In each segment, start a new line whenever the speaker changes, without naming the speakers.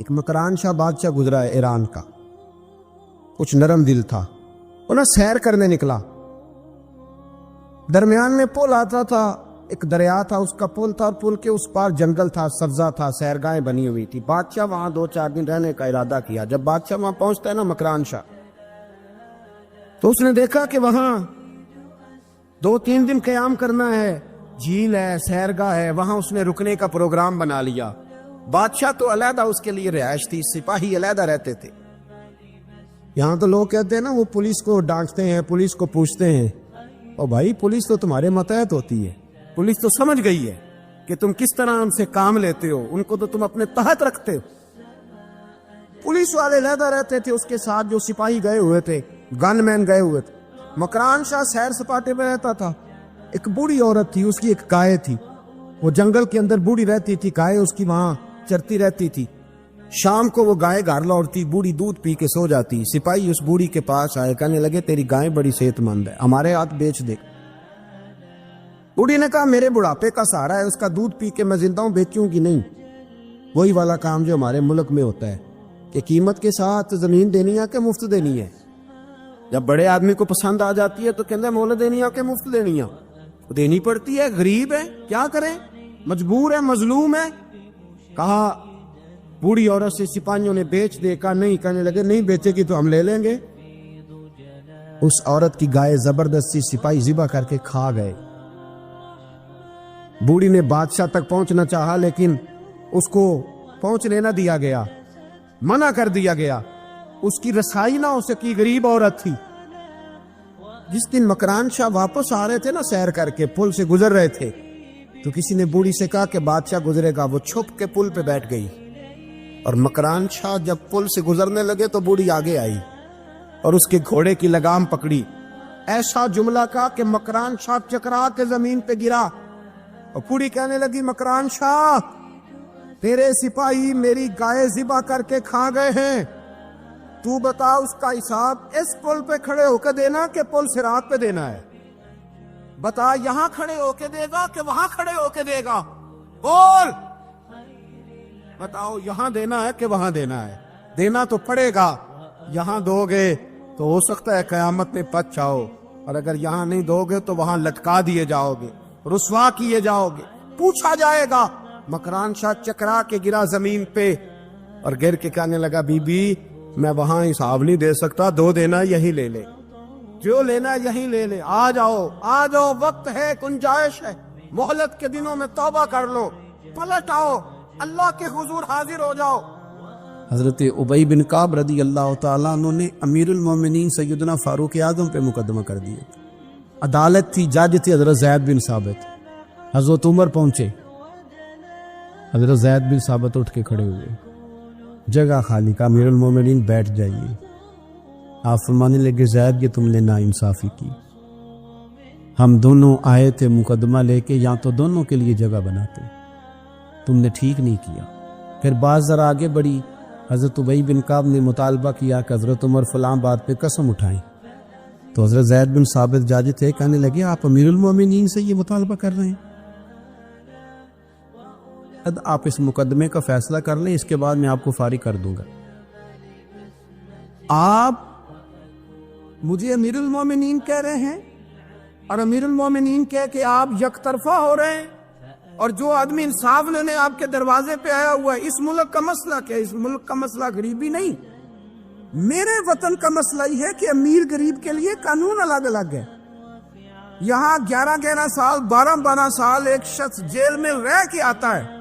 ایک مکران شاہ بادشاہ گزرا ہے ایران کا، کچھ نرم دل تھا، وہ نا سیر کرنے نکلا، درمیان میں پل آتا تھا، ایک دریا تھا، اس کا پل تھا، اور پل کے اس پار جنگل تھا، سبزہ تھا، سیرگاہیں بنی ہوئی تھی۔ بادشاہ وہاں 2-4 دن رہنے کا ارادہ کیا۔ جب بادشاہ وہاں پہنچتا ہے نا مکران شاہ، تو اس نے دیکھا کہ وہاں 2-3 دن قیام کرنا ہے، جھیل ہے، سیرگاہ ہے، وہاں اس نے رکنے کا پروگرام بنا لیا۔ بادشاہ تو علیحدہ اس کے لیے رہائش تھی، سپاہی علیحدہ رہتے تھے۔ یہاں تو لوگ کہتے ہیں نا وہ پولیس کو ڈانٹتے ہیں، پولیس کو پوچھتے ہیں، اور بھائی پولیس تو تمہارے ماتحت ہوتی ہے، پولیس تو سمجھ گئی ہے کہ تم کس طرح ان سے کام لیتے ہو، ان کو تو تم اپنے تحت رکھتے ہو۔ پولیس والے علیحدہ رہتے تھے، اس کے ساتھ جو سپاہی گئے ہوئے تھے، گن مین گئے ہوئے تھے۔ مکران شاہ سیر سپاٹے پہ رہتا تھا۔ ایک بوڑھی عورت تھی، اس کی ایک گائے تھی، وہ جنگل کے اندر بوڑھی رہتی تھی، گائے اس کی وہاں چرتی رہتی تھی۔ شام کو وہ گائے گھر لوٹتی، بوڑھی دودھ پی کے سو جاتی۔ سپاہی اس بوڑھی کے پاس آئے، کہنے لگے تیری گائے بڑی صحت مند ہے، ہمارے ہاتھ بیچ دے۔ بوڑھی نے کہا میرے بڑھاپے کا سہارا ہے، اس کا دودھ پی کے میں زندہ ہوں، بیچوں گی نہیں۔ وہی والا کام جو ہمارے ملک میں ہوتا ہے کہ قیمت کے ساتھ زمین دینی ہے کہ مفت دینی ہے۔ جب بڑے آدمی کو پسند آ جاتی ہے تو کہتے ہیں مول دینی ہے کہ مفت دینی ہے، دینی پڑتی ہے، غریب ہے، کیا کریں، مجبور ہے، مظلوم ہے۔ کہا بوڑھی عورت سے سپاہیوں نے بیچ دے، کہا نہیں، کہنے لگے نہیں بیچے گی تو ہم لے لیں گے۔ اس عورت کی گائے زبردستی سپاہی ذبح کر کے کھا گئے۔ بوڑھی نے بادشاہ تک پہنچنا چاہا، لیکن اس کو پہنچنے نہ دیا گیا، منع کر دیا گیا، اس کی رسائی نہ ہو سکی، غریب عورت تھی۔ جس دن مکران شاہ واپس آ رہے تھے نا سیر کر کے، پل سے گزر رہے تھے، تو کسی نے بوڑھی سے کہا کہ بادشاہ گزرے گا۔ وہ چھپ کے پل پہ بیٹھ گئی، اور مکران شاہ جب پل سے گزرنے لگے تو بوڑھی آگے آئی اور اس کے گھوڑے کی لگام پکڑی۔ ایسا جملہ کہا کہ مکران شاہ چکرا کے زمین پہ گرا، اور بوڑھی کہنے لگی مکران شاہ تیرے سپاہی میری گائے ذبح کر کے کھا گئے ہیں، تو بتا اس کا حساب اس پل پہ کھڑے ہو کے دینا کہ پل صراط پہ دینا ہے؟ بتا یہاں کھڑے ہو کے دے گا کہ وہاں کھڑے ہو کے دے گا؟ بول، بتاؤ یہاں دینا ہے کہ وہاں دینا ہے؟ دینا تو پڑے گا، یہاں دو گے تو ہو سکتا ہے قیامت میں بچ جاؤ، اور اگر یہاں نہیں دو گے تو وہاں لٹکا دیے جاؤ گے، رسوا کیے جاؤ گے، پوچھا جائے گا۔ مکران شاہ چکرا کے گرا زمین پہ، اور گر کے کہنے لگا بی بی میں وہاں حساب نہیں دے سکتا، دو دینا یہی لے لے، جو لینا یہی لے لے، آ جاؤ آ جاؤ، وقت ہے، گنجائش ہے، مہلت کے دنوں میں توبہ کر لو، پلٹ آؤ، اللہ کے حضور حاضر ہو جاؤ۔ حضرت ابی بن کعب رضی اللہ تعالیٰ عنہ نے امیر المومنین سیدنا فاروق اعظم پہ مقدمہ کر دیا۔ عدالت تھی، جج تھی حضرت زید بن ثابت۔ حضرت عمر پہنچے، حضرت زید بن ثابت اٹھ کے کھڑے ہوئے، جگہ خالی، کا امیر المومنین بیٹھ جائیے۔ آپ فرمانے لگے زید یہ تم نے ناانصافی کی، ہم دونوں آئے تھے مقدمہ لے کے، یا تو دونوں کے لیے جگہ بناتے، تم نے ٹھیک نہیں کیا۔ پھر بعض ذرا آگے بڑھی، حضرت ابی بن کعب نے مطالبہ کیا کہ حضرت عمر فلاں بات پہ قسم اٹھائیں، تو حضرت زید بن ثابت جاج تھے، کہنے لگے آپ امیر المومنین سے یہ مطالبہ کر رہے ہیں؟ آپ اس مقدمے کا فیصلہ کر لیں، اس کے بعد میں آپ کو فارغ کر دوں گا۔ آپ مجھے امیر المومنین کہہ رہے ہیں، اور امیر المومنین کہہ کے آپ یک طرفہ ہو رہے ہیں، اور جو آدمی انصاف لینے آپ کے دروازے پہ آیا ہوا ہے، اس ملک کا مسئلہ کیا ہے؟ اس ملک کا مسئلہ غریبی نہیں، میرے وطن کا مسئلہ یہ ہے کہ امیر غریب کے لیے قانون الگ الگ ہے۔ یہاں 11 سال 12 سال ایک شخص جیل میں رہ کے آتا ہے،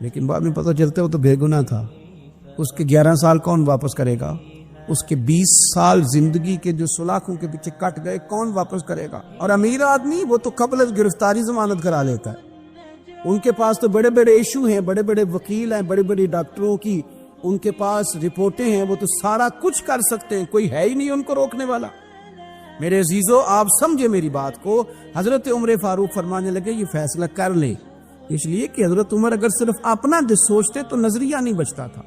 لیکن بعد میں پتہ چلتا ہے وہ تو بے گناہ تھا، اس کے 11 سال کون واپس کرے گا؟ اس کے 20 سال زندگی کے جو سلاخوں کے پیچھے کٹ گئے کون واپس کرے گا؟ اور امیر آدمی وہ تو قبل از گرفتاری ضمانت کرا لیتا ہے، ان کے پاس تو بڑے بڑے ایشو ہیں، بڑے بڑے وکیل ہیں، بڑے بڑے ڈاکٹروں کی ان کے پاس رپورٹیں ہیں، وہ تو سارا کچھ کر سکتے ہیں، کوئی ہے ہی نہیں ان کو روکنے والا۔ میرے عزیزو آپ سمجھے میری بات کو۔ حضرت عمر فاروق فرمانے لگے یہ فیصلہ کر لیں، اس لیے کہ حضرت عمر اگر صرف اپنا سوچتے تو نظریہ نہیں بچتا تھا۔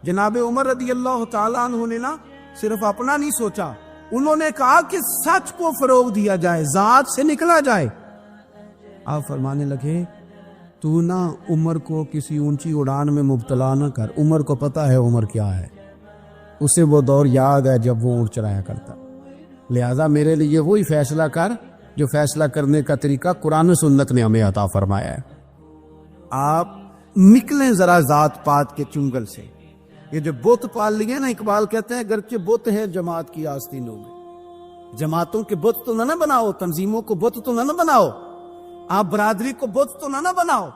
جناب عمر رضی اللہ تعالیٰ عنہ نے نا صرف اپنا نہیں سوچا، انہوں نے کہا کہ سچ کو فروغ دیا جائے، ذات سے نکلا جائے۔ آپ فرمانے لگے تو نہ عمر کو کسی اونچی اڑان میں مبتلا نہ کر، عمر کو پتہ ہے عمر کیا ہے، اسے وہ دور یاد ہے جب وہ اونٹ چرایا کرتا، لہذا میرے لیے وہی فیصلہ کر جو فیصلہ کرنے کا طریقہ قرآن و سنت نے ہمیں عطا فرمایا ہے۔ آپ نکلیں ذرا ذات پات کے چنگل سے، یہ جو بت پال لیے نا، اقبال کہتے ہیں گرچہ بت ہے جماعت کی آستینوں میں، جماعتوں کے بت تو نہ بناؤ، تنظیموں کو بت تو نہ بناؤ، آپ برادری کو بت تو نہ بناؤ،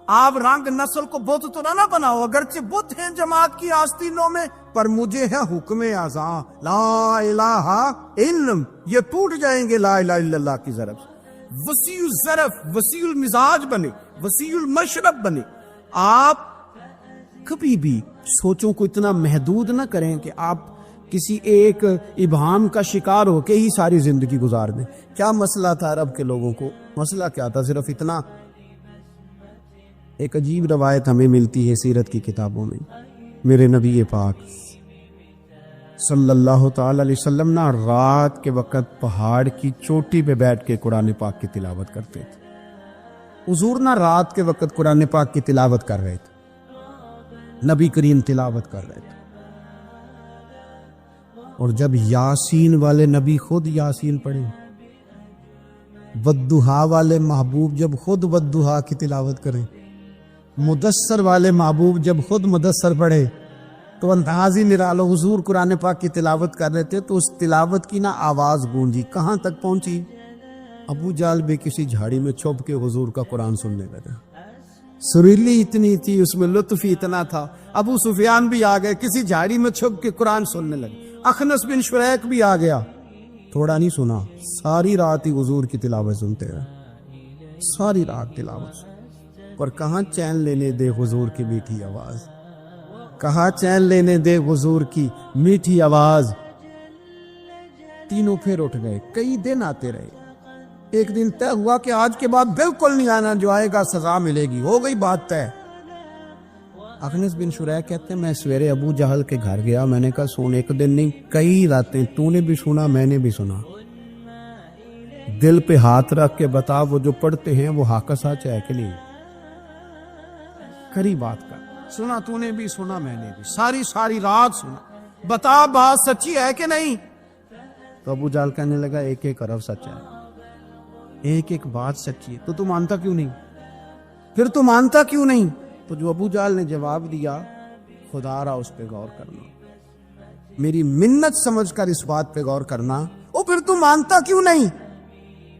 آپ رنگ نسل کو بت تو نہ بناؤ، اگرچہ بت ہیں جماعت کی آستینوں میں، پر مجھے ہے حکم اعزاں لا الہ الا، یہ ٹوٹ جائیں گے لا الہ الا اللہ کی ضرب سے۔ وسیع الظرف، وسیع المزاج بنے، وسیع المشرب بنے۔ آپ کبھی بھی سوچوں کو اتنا محدود نہ کریں کہ آپ کسی ایک ابہام کا شکار ہو کے ہی ساری زندگی گزار دیں۔ کیا مسئلہ تھا عرب کے لوگوں کو؟ مسئلہ کیا تھا؟ صرف اتنا، ایک عجیب روایت ہمیں ملتی ہے سیرت کی کتابوں میں، میرے نبی پاک صلی اللہ تعالی علیہ وسلم نا رات کے وقت پہاڑ کی چوٹی پہ بیٹھ کے قرآن پاک کی تلاوت کرتے تھے۔ حضور نا رات کے وقت قرآن پاک کی تلاوت کر رہے تھے، نبی کریم تلاوت کر رہے تھے، اور جب یاسین والے نبی خود یاسین پڑھے، والضحیٰ والے محبوب جب خود والضحیٰ کی تلاوت کریں، مدثر والے محبوب جب خود مدثر پڑھے، تو انداز ہی نرالو۔ حضور قرآن پاک کی تلاوت کر رہے تھے تو اس تلاوت کی نا آواز گونجی، کہاں تک پہنچی؟ ابو جہل بھی کسی جھاڑی میں چھپ کے حضور کا قرآن سننے لگا، سریلی اتنی تھی، اس میں لطف ہی اتنا تھا۔ ابو سفیان بھی آ گئے، کسی جھاڑی میں چھپ کے قرآن سننے لگے۔ اخنس بن شریک بھی آ گیا، تھوڑا نہیں سنا، ساری رات ہی حضور کی تلاوت سنتے رہے، ساری رات تلاوت۔ پر کہاں چین لینے دے حضور کی میٹھی آواز، کہاں چین لینے دے حضور کی میٹھی آواز۔ تینوں پھر اٹھ گئے، کئی دن آتے رہے۔ ایک دن طے ہوا کہ آج کے بعد بالکل نہیں آنا، جو آئے گا سزا ملے گی، ہو گئی بات طے۔ اخنس بن شریک کہتے ہیں میں سویرے ابو جہل کے گھر گیا، میں نے کہا سن، ایک دن نہیں کئی راتیں تو نے بھی سنا میں نے بھی سنا، دل پہ ہاتھ رکھ کے بتا وہ جو پڑھتے ہیں وہ حق سچ ہے کہ نہیں، کری بات کا، سنا تو نے بھی سنا میں نے بھی، ساری رات سنا، بتا بات سچی ہے کہ نہیں؟ تو ابو جہل کہنے لگا ایک ایک حرف سچ ہے، ایک ایک بات سچی ہے، تو تو مانتا کیوں نہیں؟ پھر تو مانتا کیوں نہیں؟ تو جو ابو جہل نے جواب دیا، خدا را اس پہ غور کرنا، میری منت سمجھ کر اس بات پہ غور کرنا، او پھر تو مانتا کیوں نہیں؟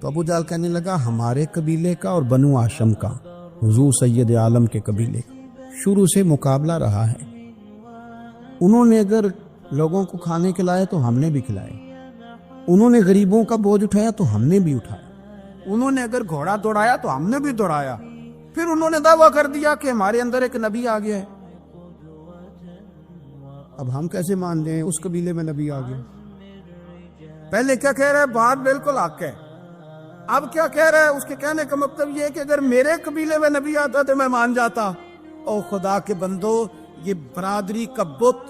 تو ابو جہل کہنے لگا ہمارے قبیلے کا اور بنو ہاشم کا، حضور سید عالم کے قبیلے کا شروع سے مقابلہ رہا ہے، انہوں نے اگر لوگوں کو کھانے کھلائے تو ہم نے بھی کھلائے، انہوں نے غریبوں کا بوجھ اٹھایا تو ہم نے بھی اٹھایا، انہوں نے اگر گھوڑا دوڑایا تو ہم نے بھی دوڑایا، پھر انہوں نے دعویٰ کر دیا کہ ہمارے اندر ایک نبی آ گیا ہے، اب ہم کیسے مان لیں اس قبیلے میں نبی آ گیا؟ پہلے کیا کہہ رہا ہے؟ بات بالکل حق ہے، اب کیا کہہ رہا ہے؟ اس کے کہنے کا مطلب یہ ہے کہ اگر میرے قبیلے میں نبی آتا تو میں مان جاتا۔ او خدا کے بندو، یہ برادری کا بت،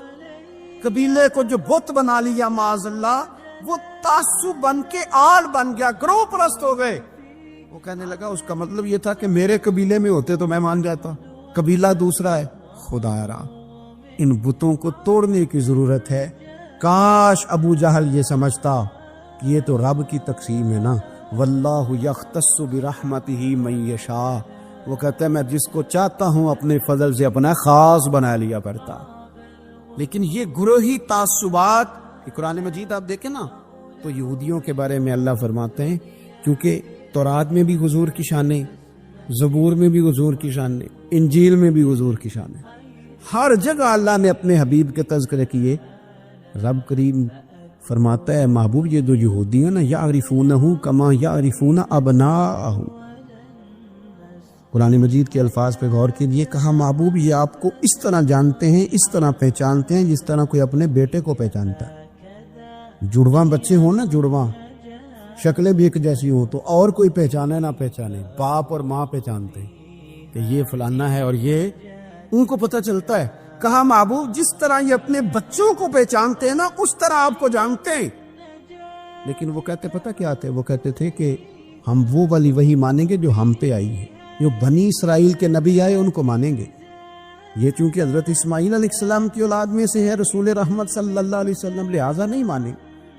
قبیلے کو جو بت بنا لیا معاذ اللہ، وہ تعصب بن کے آل بن گیا، گروہ پرست ہو گئے۔ وہ کہنے لگا اس کا مطلب یہ تھا کہ میرے قبیلے میں ہوتے تو میں مان جاتا، قبیلہ دوسرا ہے۔ خدا را، ان بتوں کو توڑنے کی ضرورت ہے۔ کاش ابو جہل یہ سمجھتا کہ یہ تو رب کی تقسیم ہے نا، واللہ یختص برحمتہ من یشاء، وہ کہتا ہے میں جس کو چاہتا ہوں اپنے فضل سے اپنا خاص بنا لیا کرتا۔ لیکن یہ گروہی تعصبات، قرآن مجید آپ دیکھیں نا تو یہودیوں کے بارے میں اللہ فرماتے ہیں، کیونکہ تورات میں بھی حضور کی شانیں، زبور میں بھی حضور کی شانیں، انجیل میں بھی حضور کی شانیں، ہر جگہ اللہ نے اپنے حبیب کے تذکرے کیے۔ رب کریم فرماتا ہے محبوب یہ دو یہودی ہیں نا، یعرفونہ کما یعرفون ابناءہم، قرآن مجید کے الفاظ پہ غور کیجئے، کہا محبوب یہ آپ کو اس طرح جانتے ہیں، اس طرح پہچانتے ہیں جس طرح کوئی اپنے بیٹے کو پہچانتا ہے۔ جڑواں بچے ہوں نا، جڑواں شکلیں بھی ایک جیسی ہوں تو اور کوئی پہچانے نہ پہچانے، باپ اور ماں پہچانتے ہیں کہ یہ فلانا ہے، اور یہ ان کو پتہ چلتا ہے۔ کہا محبوب جس طرح یہ اپنے بچوں کو پہچانتے ہیں نا، اس طرح آپ کو جانتے ہیں۔ لیکن وہ کہتے پتہ کیا تھے؟ وہ کہتے تھے کہ ہم وہ والی وحی مانیں گے جو ہم پہ آئی ہے، جو بنی اسرائیل کے نبی آئے ان کو مانیں گے. یہ چونکہ حضرت اسماعیل علیہ السلام کی اولاد میں سے ہے رسول رحمت صلی اللہ علیہ وسلم، لہٰذا نہیں مانیں.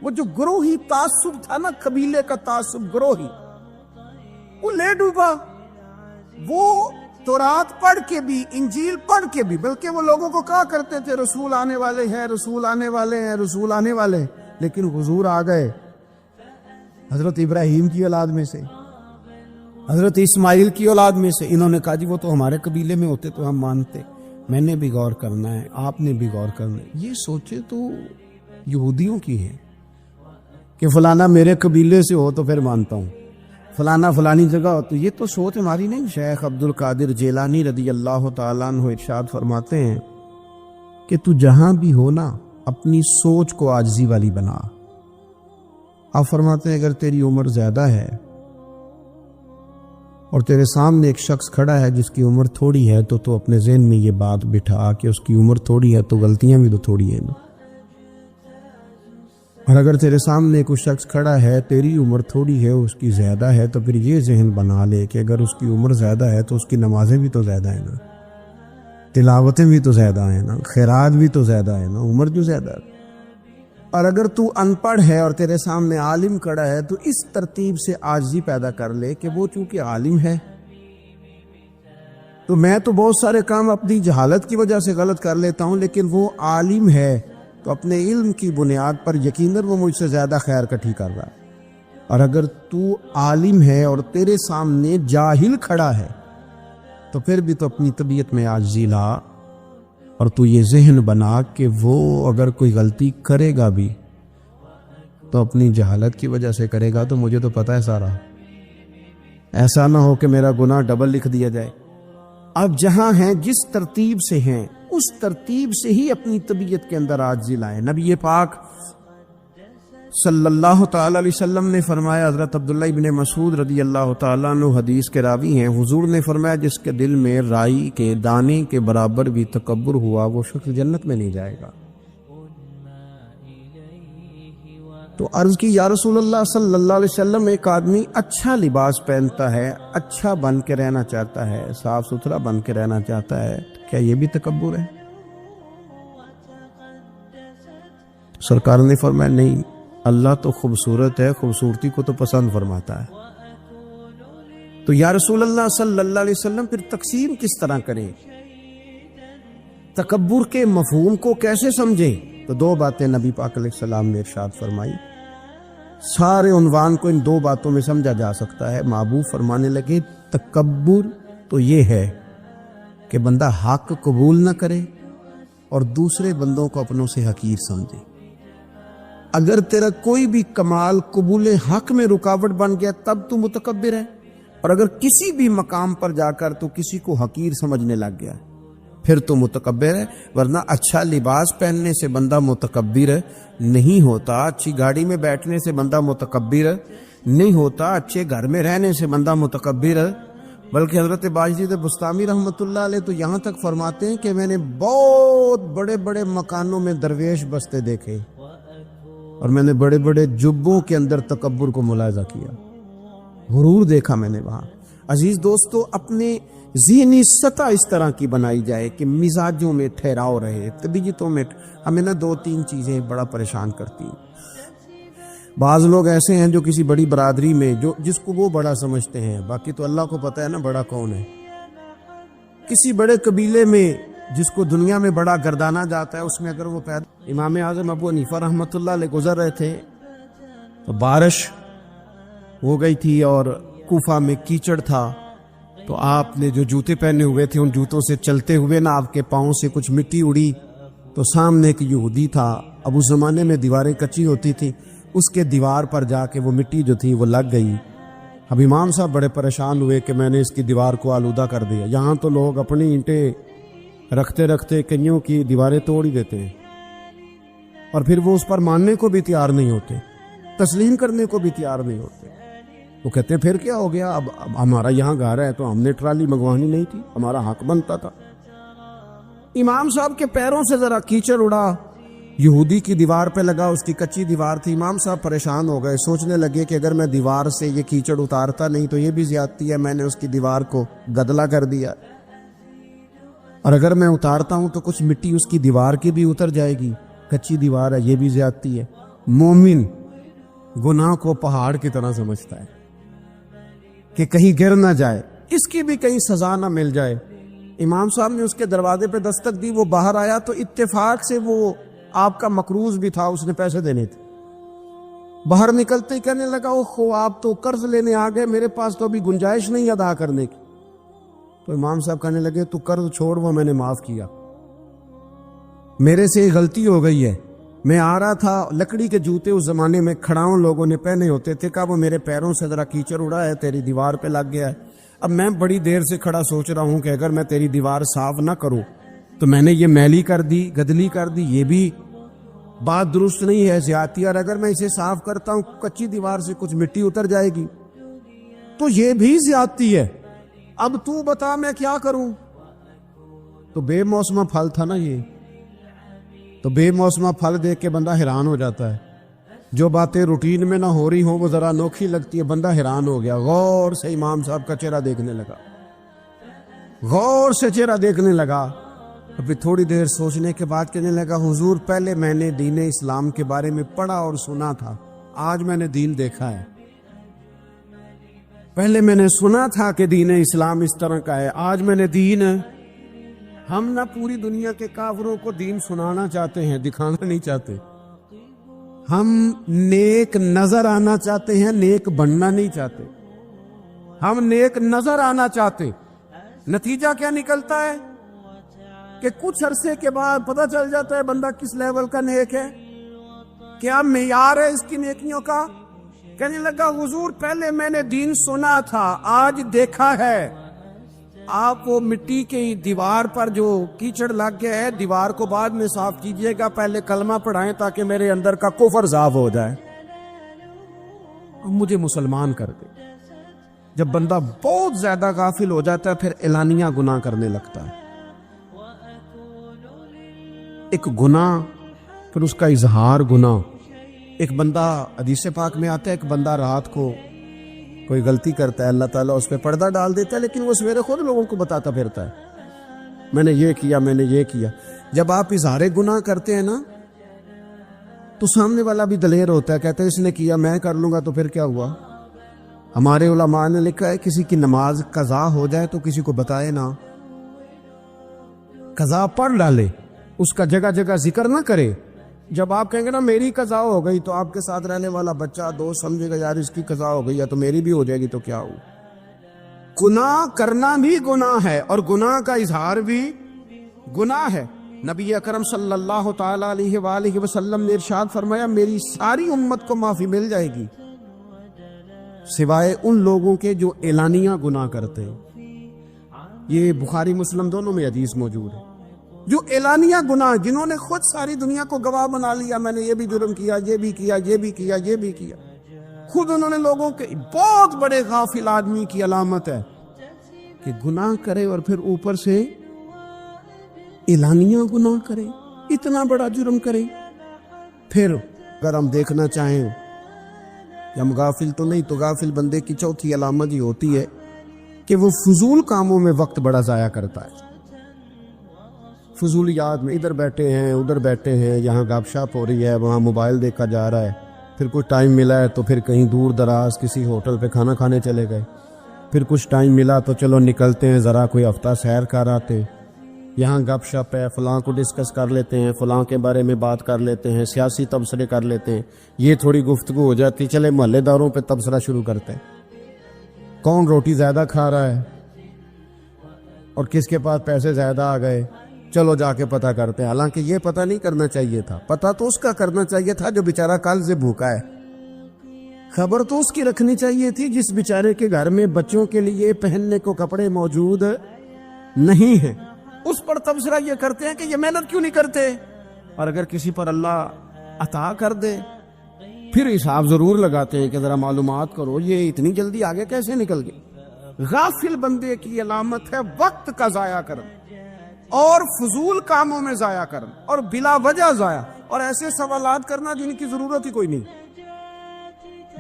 وہ جو گروہی تعصب تھا نا، قبیلے کا تعصب گروہی، وہ لے ڈوبا. وہ تورات پڑھ کے بھی، انجیل پڑھ کے بھی، بلکہ وہ لوگوں کو کہا کرتے تھے رسول آنے والے ہیں، رسول آنے والے ہیں، رسول آنے والے ہیں. لیکن حضور آ گئے حضرت ابراہیم کی اولاد میں سے، حضرت اسماعیل کی اولاد میں سے. انہوں نے کہا جی وہ تو ہمارے قبیلے میں ہوتے تو ہم مانتے. میں نے بھی غور کرنا ہے، آپ نے بھی غور کرنا ہے. یہ سوچے تو یہودیوں کی ہے کہ فلانا میرے قبیلے سے ہو تو پھر مانتا ہوں، فلانا فلانی جگہ ہو تو. یہ تو سوچ ہماری نہیں. شیخ عبد القادر جیلانی رضی اللہ تعالیٰ عنہ ارشاد فرماتے ہیں کہ تو جہاں بھی ہو نا، اپنی سوچ کو عاجزی والی بنا. آپ فرماتے ہیں اگر تیری عمر زیادہ ہے اور تیرے سامنے ایک شخص کھڑا ہے جس کی عمر تھوڑی ہے، تو اپنے ذہن میں یہ بات بٹھا کہ اس کی عمر تھوڑی ہے تو غلطیاں بھی تو تھوڑی ہیں نا. اور اگر تیرے سامنے کوئی شخص کھڑا ہے، تیری عمر تھوڑی ہے، اس کی زیادہ ہے، تو پھر یہ ذہن بنا لے کہ اگر اس کی عمر زیادہ ہے تو اس کی نمازیں بھی تو زیادہ ہیں نا، تلاوتیں بھی تو زیادہ ہیں نا، خیرات بھی تو زیادہ ہے نا، عمر جو زیادہ ہے. اور اگر تو ان پڑھ ہے اور تیرے سامنے عالم کھڑا ہے تو اس ترتیب سے عاجزی پیدا کر لے کہ وہ چونکہ عالم ہے تو میں تو بہت سارے کام اپنی جہالت کی وجہ سے غلط کر لیتا ہوں، لیکن وہ عالم ہے تو اپنے علم کی بنیاد پر یقیناً وہ مجھ سے زیادہ خیر کٹھی کر رہا ہے. اور اگر تو عالم ہے اور تیرے سامنے جاہل کھڑا ہے تو پھر بھی تو اپنی طبیعت میں عاجزی لا، اور تو یہ ذہن بنا کہ وہ اگر کوئی غلطی کرے گا بھی تو اپنی جہالت کی وجہ سے کرے گا، تو مجھے تو پتہ ہے سارا. ایسا نہ ہو کہ میرا گناہ ڈبل لکھ دیا جائے. اب جہاں ہیں جس ترتیب سے ہیں اس ترتیب سے ہی اپنی طبیعت کے اندر عاجزی لائیں. نبی پاک صلی اللہ تعالی علیہ وسلم نے فرمایا، حضرت عبداللہ ابن مسعود رضی اللہ تعالیٰ عنہ حدیث کے راوی ہیں، حضور نے فرمایا جس کے دل میں رائی کے دانے کے برابر بھی تکبر ہوا وہ شخص جنت میں نہیں جائے گا. تو عرض کی یا رسول اللہ صلی اللہ علیہ وسلم، ایک آدمی اچھا لباس پہنتا ہے، اچھا بن کے رہنا چاہتا ہے، صاف ستھرا بن کے رہنا چاہتا ہے، کیا یہ بھی تکبر ہے؟ سرکار نے فرمایا نہیں، اللہ تو خوبصورت ہے، خوبصورتی کو تو پسند فرماتا ہے. تو یا رسول اللہ صلی اللہ علیہ وسلم پھر تقسیم کس طرح کریں؟ تکبر کے مفہوم کو کیسے سمجھیں؟ تو دو باتیں نبی پاک علیہ السلام نے ارشاد فرمائی. سارے عنوان کو ان دو باتوں میں سمجھا جا سکتا ہے. محبوب فرمانے لگے تکبر تو یہ ہے کہ بندہ حق قبول نہ کرے اور دوسرے بندوں کو اپنوں سے حقیر سمجھے. اگر تیرا کوئی بھی کمال قبول حق میں رکاوٹ بن گیا تب تو متکبر ہے، اور اگر کسی بھی مقام پر جا کر تو کسی کو حقیر سمجھنے لگ گیا پھر تو متکبر ہے. ورنہ اچھا لباس پہننے سے بندہ متکبر نہیں ہوتا، اچھی گاڑی میں بیٹھنے سے بندہ متکبر نہیں ہوتا، اچھے گھر میں رہنے سے بندہ متکبر. بلکہ حضرت باجید بستامی رحمۃ اللہ علیہ تو یہاں تک فرماتے ہیں کہ میں نے بہت بڑے بڑے مکانوں میں درویش بستے دیکھے اور میں نے بڑے بڑے جبوں کے اندر تکبر کو ملاحظہ کیا، غرور دیکھا میں نے وہاں. عزیز دوستو، اپنے ذہنی سطح اس طرح کی بنائی جائے کہ مزاجوں میں ٹھہراؤ رہے، طبیعتوں میں. ہمیں نا دو تین چیزیں بڑا پریشان کرتی ہیں. بعض لوگ ایسے ہیں جو کسی بڑی برادری میں جس کو وہ بڑا سمجھتے ہیں، باقی تو اللہ کو پتہ ہے نا بڑا کون ہے. کسی بڑے قبیلے میں جس کو دنیا میں بڑا گردانا جاتا ہے، اس میں اگر وہ پیدا. امام اعظم ابو حنیفہ رحمۃ اللہ علیہ گزر رہے تھے تو بارش ہو گئی تھی اور کوفہ میں کیچڑ تھا، تو آپ نے جو جوتے پہنے ہوئے تھے ان جوتوں سے چلتے ہوئے نا آپ کے پاؤں سے کچھ مٹی اڑی. تو سامنے ایک یہودی تھا، اب اس زمانے میں دیواریں کچی ہوتی تھی، اس کے دیوار پر جا کے وہ مٹی جو تھی وہ لگ گئی. اب امام صاحب بڑے پریشان ہوئے کہ میں نے اس کی دیوار کو آلودہ کر دیا. یہاں تو لوگ اپنی اینٹیں رکھتے رکھتے کئیوں کی دیواریں توڑ ہی دیتے ہیں، اور پھر وہ اس پر ماننے کو بھی تیار نہیں ہوتے، تسلیم کرنے کو بھی تیار نہیں ہوتے. وہ کہتے ہیں پھر کیا ہو گیا، اب ہمارا یہاں گھر ہے تو ہم نے ٹرالی منگوانی نہیں تھی، ہمارا حق بنتا تھا. امام صاحب کے پیروں سے ذرا کیچڑ اڑا یہودی کی دیوار پہ لگا، اس کی کچی دیوار تھی. امام صاحب پریشان ہو گئے، سوچنے لگے کہ اگر میں دیوار سے یہ کیچڑ اتارتا نہیں تو یہ بھی زیادتی ہے، میں نے اس کی دیوار کو گدلا کر دیا، اور اگر میں اتارتا ہوں تو کچھ مٹی اس کی دیوار کی بھی اتر جائے گی، کچی دیوار ہے، یہ بھی زیادتی ہے. مومن گناہ کو پہاڑ کی طرح سمجھتا ہے کہ کہیں گر نہ جائے، اس کی بھی کہیں سزا نہ مل جائے. امام صاحب نے اس کے دروازے پہ دستک دی، وہ باہر آیا تو اتفاق سے وہ آپ کا مقروض بھی تھا، اس نے پیسے دینے تھے. باہر نکلتے ہی کہنے لگا اوہ آپ تو قرض لینے آ گئے، میرے پاس تو ابھی گنجائش نہیں ادا کرنے کی. تو امام صاحب کہنے لگے تو قرض چھوڑ، وہ میں نے معاف کیا، میرے سے ایک غلطی ہو گئی ہے. میں آ رہا تھا، لکڑی کے جوتے اس زمانے میں کھڑاؤں لوگوں نے پہنے ہوتے تھے، کہا وہ میرے پیروں سے ذرا کیچڑ اڑا ہے، تیری دیوار پہ لگ گیا ہے. اب میں بڑی دیر سے کھڑا سوچ رہا ہوں کہ اگر میں تیری دیوار صاف نہ کروں تو میں نے یہ میلی کر دی، گدلی کر دی، یہ بھی بات درست نہیں ہے، زیادتی. اور اگر میں اسے صاف کرتا ہوں کچی دیوار سے کچھ مٹی اتر جائے گی تو یہ بھی زیادتی ہے. اب تو بتا میں کیا کروں. تو بے موسمہ پھل تھا نا یہ، تو بے موسمہ پھل دیکھ کے بندہ حیران ہو جاتا ہے. جو باتیں روٹین میں نہ ہو رہی ہوں وہ ذرا انوکھی لگتی ہے، بندہ حیران ہو گیا. غور سے امام صاحب کا چہرہ دیکھنے لگا، غور سے چہرہ دیکھنے لگا. ابھی تھوڑی دیر سوچنے کے بعد کہنے لگا حضور پہلے میں نے دین اسلام کے بارے میں پڑھا اور سنا تھا، آج میں نے دین دیکھا ہے. پہلے میں نے سنا تھا کہ دین اسلام اس طرح کا ہے، آج میں نے دین. ہم نہ پوری دنیا کے کافروں کو دین سنانا چاہتے ہیں، دکھانا نہیں چاہتے. ہم نیک نظر آنا چاہتے ہیں، نیک بننا نہیں چاہتے. ہم نیک نظر آنا چاہتے. نتیجہ کیا نکلتا ہے کہ کچھ عرصے کے بعد پتہ چل جاتا ہے بندہ کس لیول کا نیک ہے، کیا معیار ہے اس کی نیکیوں کا. کہنے لگا حضور پہلے میں نے دین سنا تھا، آج دیکھا ہے. آپ وہ مٹی کی دیوار پر جو کیچڑ لگ گیا ہے، دیوار کو بعد میں صاف کیجئے گا، پہلے کلمہ پڑھائیں تاکہ میرے اندر کا کفر صاف ہو جائے، مجھے مسلمان کر دے. جب بندہ بہت زیادہ غافل ہو جاتا ہے پھر اعلانیہ گناہ کرنے لگتا ہے. ایک گناہ پھر اس کا اظہار گناہ. ایک بندہ حدیث پاک میں آتا ہے، ایک بندہ رات کو کوئی غلطی کرتا ہے، اللہ تعالیٰ اس پہ پردہ ڈال دیتا ہے، لیکن وہ سویرے خود لوگوں کو بتاتا پھرتا ہے میں نے یہ کیا، میں نے یہ کیا. جب آپ اظہار گناہ کرتے ہیں نا تو سامنے والا بھی دلیر ہوتا ہے، کہتا ہے اس نے کیا میں کر لوں گا تو پھر کیا ہوا. ہمارے علماء نے لکھا ہے کسی کی نماز قضا ہو جائے تو کسی کو بتائے نہ، قضا پڑھ ڈالے، اس کا جگہ جگہ ذکر نہ کرے. جب آپ کہیں گے نا میری قضا ہو گئی تو آپ کے ساتھ رہنے والا بچہ دوست سمجھے گا یار اس کی قضا ہو گئی ہے تو میری بھی ہو جائے گی تو کیا ہو. گناہ کرنا بھی گناہ ہے اور گناہ کا اظہار بھی گناہ ہے. نبی اکرم صلی اللہ تعالی علیہ وآلہ وسلم نے ارشاد فرمایا میری ساری امت کو معافی مل جائے گی سوائے ان لوگوں کے جو اعلانیہ گناہ کرتے ہیں. یہ بخاری مسلم دونوں میں حدیث موجود ہے. جو اعلانیہ گناہ، جنہوں نے خود ساری دنیا کو گواہ بنا لیا میں نے یہ بھی جرم کیا، یہ بھی کیا، یہ بھی کیا، یہ بھی کیا، خود انہوں نے لوگوں کے. بہت بڑے غافل آدمی کی علامت ہے کہ گناہ کرے اور پھر اوپر سے اعلانیہ گناہ کرے، اتنا بڑا جرم کرے. پھر اگر ہم دیکھنا چاہیں کہ ہم غافل تو نہیں، تو غافل بندے کی چوتھی علامت یہ ہوتی ہے کہ وہ فضول کاموں میں وقت بڑا ضائع کرتا ہے. فضولیات میں ادھر بیٹھے ہیں ادھر بیٹھے ہیں، یہاں گپ شپ ہو رہی ہے، وہاں موبائل دیکھا جا رہا ہے، پھر کچھ ٹائم ملا ہے تو پھر کہیں دور دراز کسی ہوٹل پہ کھانا کھانے چلے گئے، پھر کچھ ٹائم ملا تو چلو نکلتے ہیں ذرا کوئی ہفتہ سیر کر آتے، یہاں گپ شپ ہے، فلاں کو ڈسکس کر لیتے ہیں، فلاں کے بارے میں بات کر لیتے ہیں، سیاسی تبصرے کر لیتے ہیں، یہ تھوڑی گفتگو ہو جاتی، چلے محلے داروں پہ تبصرہ شروع کرتے ہیں، کون روٹی زیادہ کھا رہا ہے اور کس کے پاس پیسے زیادہ آ گئے، چلو جا کے پتہ کرتے ہیں. حالانکہ یہ پتہ نہیں کرنا چاہیے تھا، پتہ تو اس کا کرنا چاہیے تھا جو بیچارہ کل سے بھوکا ہے. خبر تو اس کی رکھنی چاہیے تھی جس بیچارے کے گھر میں بچوں کے لیے پہننے کو کپڑے موجود نہیں ہیں. اس پر تبصرہ یہ کرتے ہیں کہ یہ محنت کیوں نہیں کرتے. اور اگر کسی پر اللہ عطا کر دے پھر حساب ضرور لگاتے ہیں کہ ذرا معلومات کرو یہ اتنی جلدی آگے کیسے نکل گئی. غافل بندے کی علامت ہے وقت کا ضائع کرنا اور فضول کاموں میں ضائع کرنا اور بلا وجہ ضائع. اور ایسے سوالات کرنا جن کی ضرورت ہی کوئی نہیں،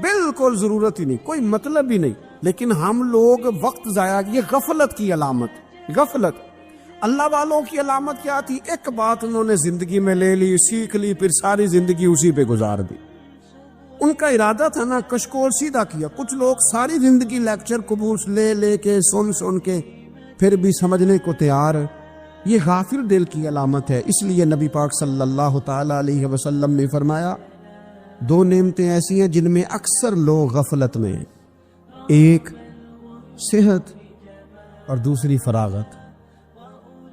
بالکل ضرورت ہی نہیں، کوئی مطلب ہی نہیں، لیکن ہم لوگ وقت ضائع، یہ غفلت کی علامت، غفلت۔ اللہ والوں کی علامت کیا تھی؟ ایک بات انہوں نے زندگی میں لے لی، سیکھ لی، پھر ساری زندگی اسی پہ گزار دی۔ ان کا ارادہ تھا نا کشکول سیدھا کیا۔ کچھ لوگ ساری زندگی لیکچر قبول لے لے کے سن کے پھر بھی سمجھنے کو تیار، یہ غافل دل کی علامت ہے۔ اس لیے نبی پاک صلی اللہ تعالی علیہ وسلم نے فرمایا دو نعمتیں ایسی ہیں جن میں اکثر لوگ غفلت میں ہیں، ایک صحت اور دوسری فراغت۔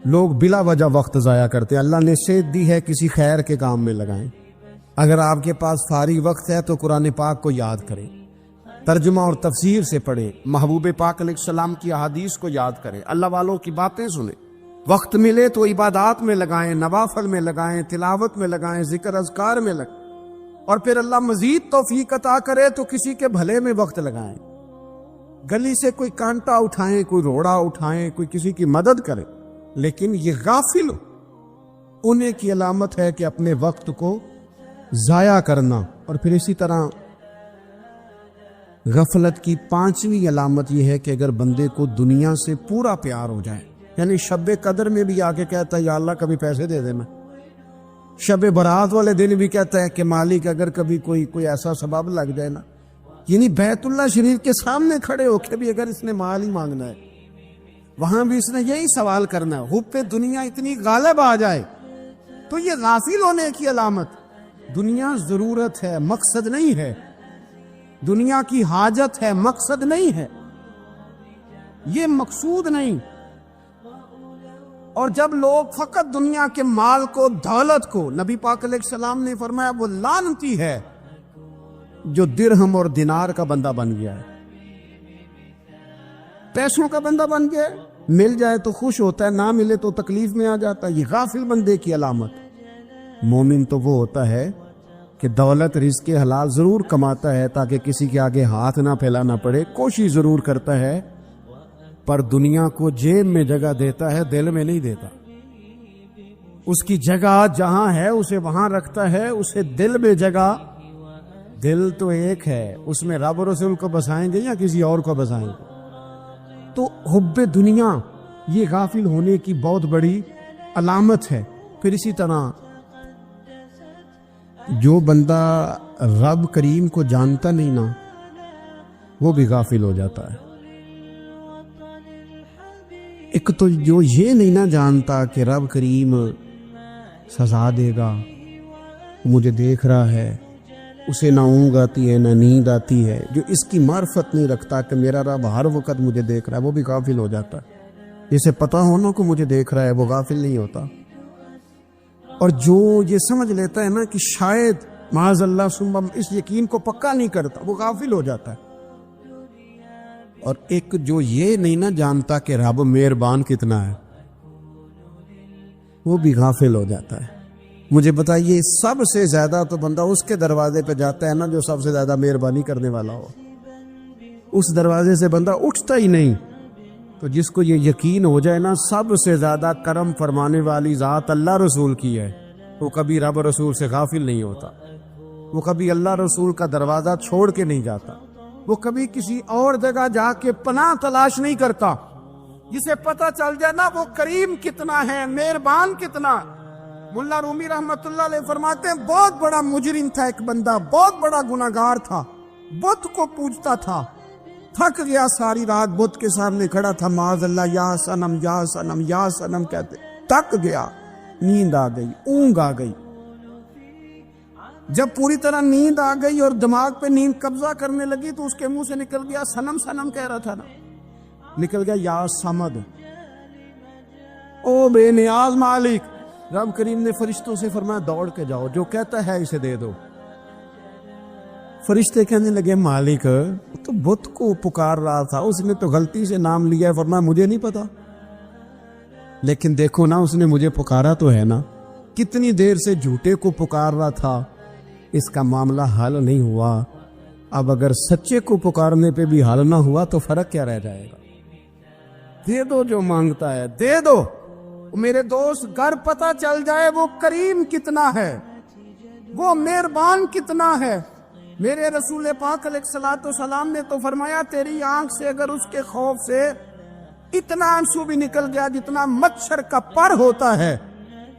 لوگ بلا وجہ وقت ضائع کرتے ہیں۔ اللہ نے صحت دی ہے، کسی خیر کے کام میں لگائیں۔ اگر آپ کے پاس فارغ وقت ہے تو قرآن پاک کو یاد کریں، ترجمہ اور تفسیر سے پڑھیں، محبوب پاک علیہ السلام کی احادیث کو یاد کریں، اللہ والوں کی باتیں سنیں۔ وقت ملے تو عبادات میں لگائیں، نوافل میں لگائیں، تلاوت میں لگائیں، ذکر اذکار میں لگائیں، اور پھر اللہ مزید توفیق عطا کرے تو کسی کے بھلے میں وقت لگائیں۔ گلی سے کوئی کانٹا اٹھائیں، کوئی روڑا اٹھائیں، کوئی کسی کی مدد کریں، لیکن یہ غافل ہونے کی علامت ہے کہ اپنے وقت کو ضائع کرنا۔ اور پھر اسی طرح غفلت کی پانچویں علامت یہ ہے کہ اگر بندے کو دنیا سے پورا پیار ہو جائے، یعنی شب قدر میں بھی آگے کہتا ہے یا اللہ کبھی پیسے دے دینا، شب برات والے دن بھی کہتا ہے کہ مالک اگر کبھی کوئی ایسا سبب لگ جائے نا، یعنی بیت اللہ شریف کے سامنے کھڑے ہو کے بھی اگر اس نے مال ہی مانگنا ہے، وہاں بھی اس نے یہی سوال کرنا ہے، حب پہ دنیا اتنی غالب آ جائے، تو یہ غافل ہونے کی علامت۔ دنیا ضرورت ہے، مقصد نہیں ہے، دنیا کی حاجت ہے، مقصد نہیں ہے، یہ مقصود نہیں۔ اور جب لوگ فقط دنیا کے مال کو، دولت کو، نبی پاک علیہ السلام نے فرمایا وہ لعنتی ہے جو درہم اور دینار کا بندہ بن گیا ہے، پیسوں کا بندہ بن گیا ہے، مل جائے تو خوش ہوتا ہے، نہ ملے تو تکلیف میں آ جاتا ہے۔ یہ غافل بندے کی علامت۔ مومن تو وہ ہوتا ہے کہ دولت رزق حلال ضرور کماتا ہے تاکہ کسی کے آگے ہاتھ نہ پھیلانا پڑے، کوشش ضرور کرتا ہے، پر دنیا کو جیب میں جگہ دیتا ہے، دل میں نہیں دیتا۔ اس کی جگہ جہاں ہے اسے وہاں رکھتا ہے، اسے دل میں جگہ، دل تو ایک ہے، اس میں رب و رسول کو بسائیں گے یا کسی اور کو بسائیں گے؟ تو حب دنیا یہ غافل ہونے کی بہت بڑی علامت ہے۔ پھر اسی طرح جو بندہ رب کریم کو جانتا نہیں نا، وہ بھی غافل ہو جاتا ہے۔ ایک تو جو یہ نہیں نہ جانتا کہ رب کریم سزا دے گا، مجھے دیکھ رہا ہے، اسے نہ اونگ آتی ہے نہ نیند آتی ہے، جو اس کی معرفت نہیں رکھتا کہ میرا رب ہر وقت مجھے دیکھ رہا ہے، وہ بھی غافل ہو جاتا ہے۔ جسے پتہ ہونا کو مجھے دیکھ رہا ہے وہ غافل نہیں ہوتا۔ اور جو یہ سمجھ لیتا ہے نا کہ شاید معاذ اللہ ثم اس یقین کو پکا نہیں کرتا، وہ غافل ہو جاتا ہے۔ اور ایک جو یہ نہیں نہ جانتا کہ رب مہربان کتنا ہے، وہ بھی غافل ہو جاتا ہے۔ مجھے بتائیے سب سے زیادہ تو بندہ اس کے دروازے پہ جاتا ہے نا جو سب سے زیادہ مہربانی کرنے والا ہو، اس دروازے سے بندہ اٹھتا ہی نہیں۔ تو جس کو یہ یقین ہو جائے نا سب سے زیادہ کرم فرمانے والی ذات اللہ رسول کی ہے، وہ کبھی رب رسول سے غافل نہیں ہوتا، وہ کبھی اللہ رسول کا دروازہ چھوڑ کے نہیں جاتا، وہ کبھی کسی اور جگہ جا کے پناہ تلاش نہیں کرتا۔ جسے پتہ چل جائے نا وہ کریم کتنا ہے، مہربان کتنا۔ ملا رومی رحمت اللہ علیہ فرماتے ہیں بہت بڑا مجرم تھا ایک بندہ، بہت بڑا گناہگار تھا، بت کو پوجتا تھا، تھک گیا، ساری رات بت کے سامنے کھڑا تھا، معاذ اللہ یا صنم یا صنم یا صنم کہتے، تھک گیا، نیند آ گئی، اونگ آ گئی۔ جب پوری طرح نیند آ گئی اور دماغ پہ نیند قبضہ کرنے لگی تو اس کے منہ سے نکل گیا، صنم صنم کہہ رہا تھا نا، نکل گیا یا صمد، او بے نیاز مالک۔ رب کریم نے فرشتوں سے فرمایا دوڑ کے جاؤ، جو کہتا ہے اسے دے دو۔ فرشتے کہنے لگے مالک تو بت کو پکار رہا تھا، اس نے تو غلطی سے نام لیا ہے، فرمایا مجھے نہیں پتا، لیکن دیکھو نا اس نے مجھے پکارا تو ہے نا، کتنی دیر سے جھوٹے کو پکار رہا تھا، اس کا معاملہ حل نہیں ہوا، اب اگر سچے کو پکارنے پہ بھی حل نہ ہوا تو فرق کیا رہ جائے گا؟ دے دو جو مانگتا ہے، دے دو۔ میرے دوست گھر پتہ چل جائے وہ کریم کتنا ہے، وہ مہربان کتنا ہے. میرے رسول پاک علیہ الصلوۃ والسلام نے تو فرمایا تیری آنکھ سے اگر اس کے خوف سے اتنا آنسو بھی نکل گیا جتنا مچھر کا پر ہوتا ہے،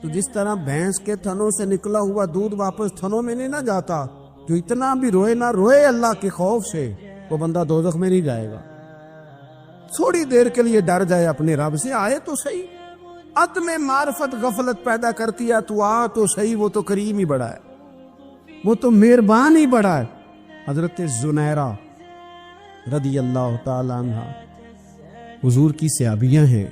تو جس طرح بھینس کے تھنوں سے نکلا ہوا دودھ واپس تھنوں میں نہیں نہ جاتا، جو اتنا بھی روئے نہ روئے اللہ کے خوف سے، وہ بندہ دوزخ میں نہیں جائے گا. تھوڑی دیر کے لیے ڈر جائے اپنے رب سے، آئے تو صحیح. عدم معرفت غفلت پیدا کرتی ہے، تو آ تو صحیح، وہ تو کریم ہی بڑا ہے، وہ تو مہربان ہی بڑا ہے. حضرت زنیرہ رضی اللہ تعالی عنہ حضور کی صحابیاں ہیں.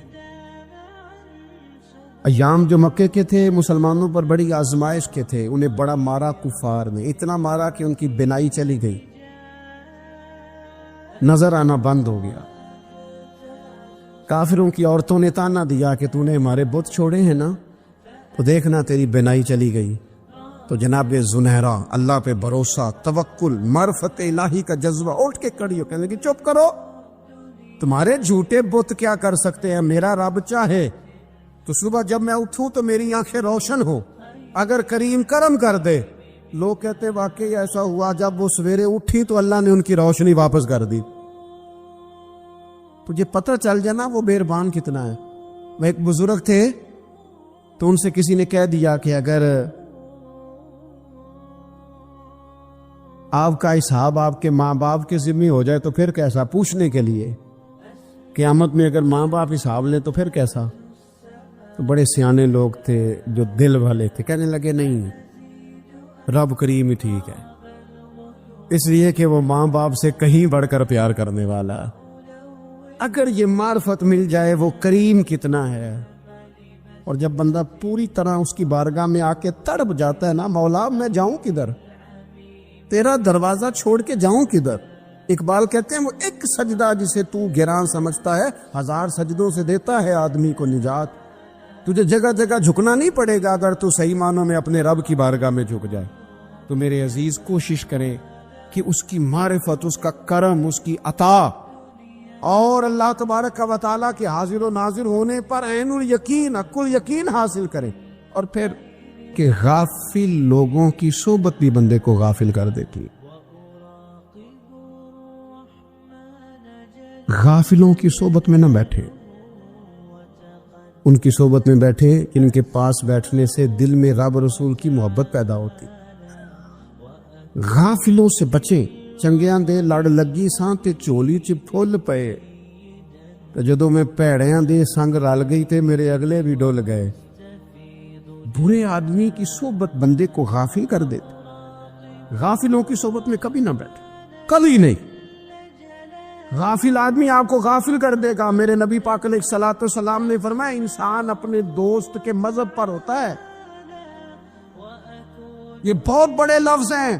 ایام جو مکے کے تھے مسلمانوں پر بڑی آزمائش کے تھے، انہیں بڑا مارا کفار نے، اتنا مارا کہ ان کی بینائی چلی گئی، نظر آنا بند ہو گیا. کافروں کی عورتوں نے تانا دیا کہ تو نے ہمارے بت چھوڑے ہیں نا، تو دیکھنا تیری بینائی چلی گئی. تو جناب زنیرہ اللہ پہ بھروسہ، توکل، معرفت الہی کا جذبہ، اٹھ کے کھڑی ہو کہنے کہ چپ کرو، تمہارے جھوٹے بت کیا کر سکتے ہیں، میرا رب چاہے تو صبح جب میں اٹھوں تو میری آنکھیں روشن ہو، اگر کریم کرم کر دے. لوگ کہتے واقعی ایسا ہوا، جب وہ سویرے اٹھی تو اللہ نے ان کی روشنی واپس کر دی. تجھے پتہ چل جانا وہ مہربان کتنا ہے. وہ ایک بزرگ تھے تو ان سے کسی نے کہہ دیا کہ اگر آپ کا حساب آپ کے ماں باپ کے ذمہ ہو جائے تو پھر کیسا، پوچھنے کے لیے قیامت میں اگر ماں باپ حساب لیں تو پھر کیسا. تو بڑے سیانے لوگ تھے جو دل والے تھے، کہنے لگے نہیں، رب کریم ہی ٹھیک ہے، اس لیے کہ وہ ماں باپ سے کہیں بڑھ کر پیار کرنے والا. اگر یہ معرفت مل جائے وہ کریم کتنا ہے. اور جب بندہ پوری طرح اس کی بارگاہ میں آ کے تڑپ جاتا ہے نا، مولا میں جاؤں کدھر، تیرا دروازہ چھوڑ کے جاؤں کدھر. اقبال کہتے ہیں وہ ایک سجدہ جسے تو گران سمجھتا ہے، 1000 سجدوں سے دیتا ہے آدمی کو نجات. تجھے جگہ جگہ جھکنا نہیں پڑے گا اگر تو صحیح معنوں میں اپنے رب کی بارگاہ میں جھک جائے. تو میرے عزیز کوشش کریں کہ اس کی معرفت، اس کا کرم، اس کی عطا اور اللہ تبارک و تعالیٰ کے حاضر و ناظر ہونے پر عین الیقین، حق الیقین حاصل کریں. اور پھر کہ غافل لوگوں کی صحبت بھی بندے کو غافل کر دیتی. غافلوں کی صحبت میں نہ بیٹھے، ان کی صحبت میں بیٹھے جن کے پاس بیٹھنے سے دل میں رب رسول کی محبت پیدا ہوتی. غافلوں سے بچیں. چنگیاں دے لڑ لگی ساں تے چولی چ پھل پئے، تے جدوں میں پیڑیاں دے سنگ رل گئی تے میرے اگلے بھی ڈول گئے. برے آدمی کی صحبت بندے کو غافل کر دیتے. غافلوں کی صحبت میں کبھی نہ بیٹھے، کبھی نہیں. غافل آدمی آپ کو غافل کر دے گا. میرے نبی پاک علیہ الصلوۃ والسلام نے فرمایا انسان اپنے دوست کے مذہب پر ہوتا ہے. یہ بہت بڑے لفظ ہیں.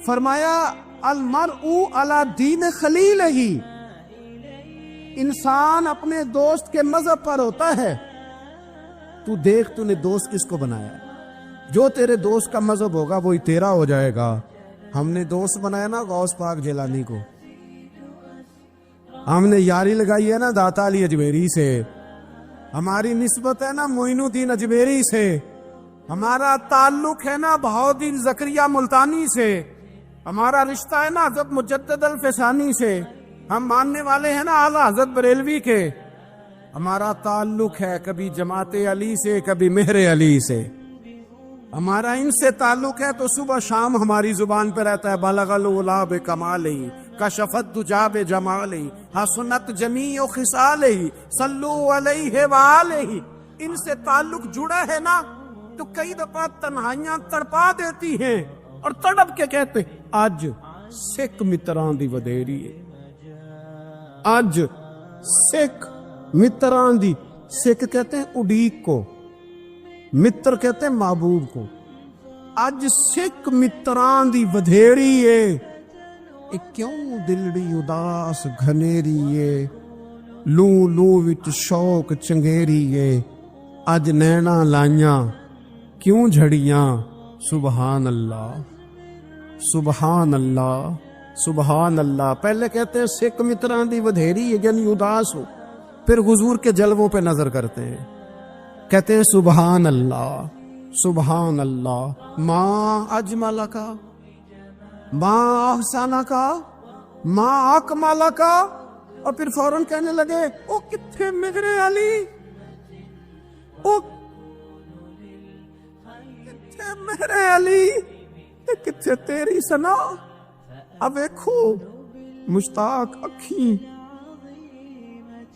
فرمایا المرء علی دین خلیلہ، انسان اپنے دوست کے مذہب پر ہوتا ہے. تو دیکھ تو نے دوست کس کو بنایا، جو تیرے دوست کا مذہب ہوگا وہی تیرا ہو جائے گا. ہم نے دوست بنایا نا غوث پاک جیلانی کو، ہم نے یاری لگائی ہے نا داتا علی اجمیری سے، ہماری نسبت ہے نا معین الدین اجمیری سے، ہمارا تعلق ہے نا بہاؤالدین زکریا ملتانی سے، ہمارا رشتہ ہے نا حضرت مجدد الفسانی سے، ہم ماننے والے ہیں نا اعلیٰ حضرت بریلوی کے، ہمارا تعلق ہے کبھی جماعت علی سے کبھی مہر علی سے، ہمارا ان سے تعلق ہے تو صبح شام ہماری زبان پہ رہتا ہے بالغ العلا بکمالہ کشفت دجا بجمالہ حسنت جمیع خصالہ صلو علیہ وآلہ. ان سے تعلق جڑا ہے نا تو کئی دفعہ تنہائیاں تڑپا دیتی ہیں اور تڑپ کے کہتے اج سکھ متران دی ودیری ہے، اج سکھ متران دی. سکھ کہتے ہیں اڈیق کو، متر کہتے ہیں محبوب کو. اج سکھ متران دی ودھیڑی ہے، کیوں دلڑی اداس گھنیری ہے، لو لو وچ شوق چنگیری ہے، اج نینا لائیاں کیوں جھڑیاں. سبحان اللہ سبحان اللہ سبحان اللہ. پہلے کہتے ہیں سکھ متران دی ودھیری ہے یعنی اداس ہو، پھر حضور کے جلووں پہ نظر کرتے ہیں، کہتے ہیں سبحان اللہ سبحان اللہ، ما اجملک، ما احسنک، ما اکملک، اور پھر فوراً کہنے لگے او کتھے میرے علی، او کتھے میرے علی، کتھے تیری ثنا۔ اب ویکھو مشتاق اکھیں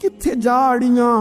کتھے جاڑیاں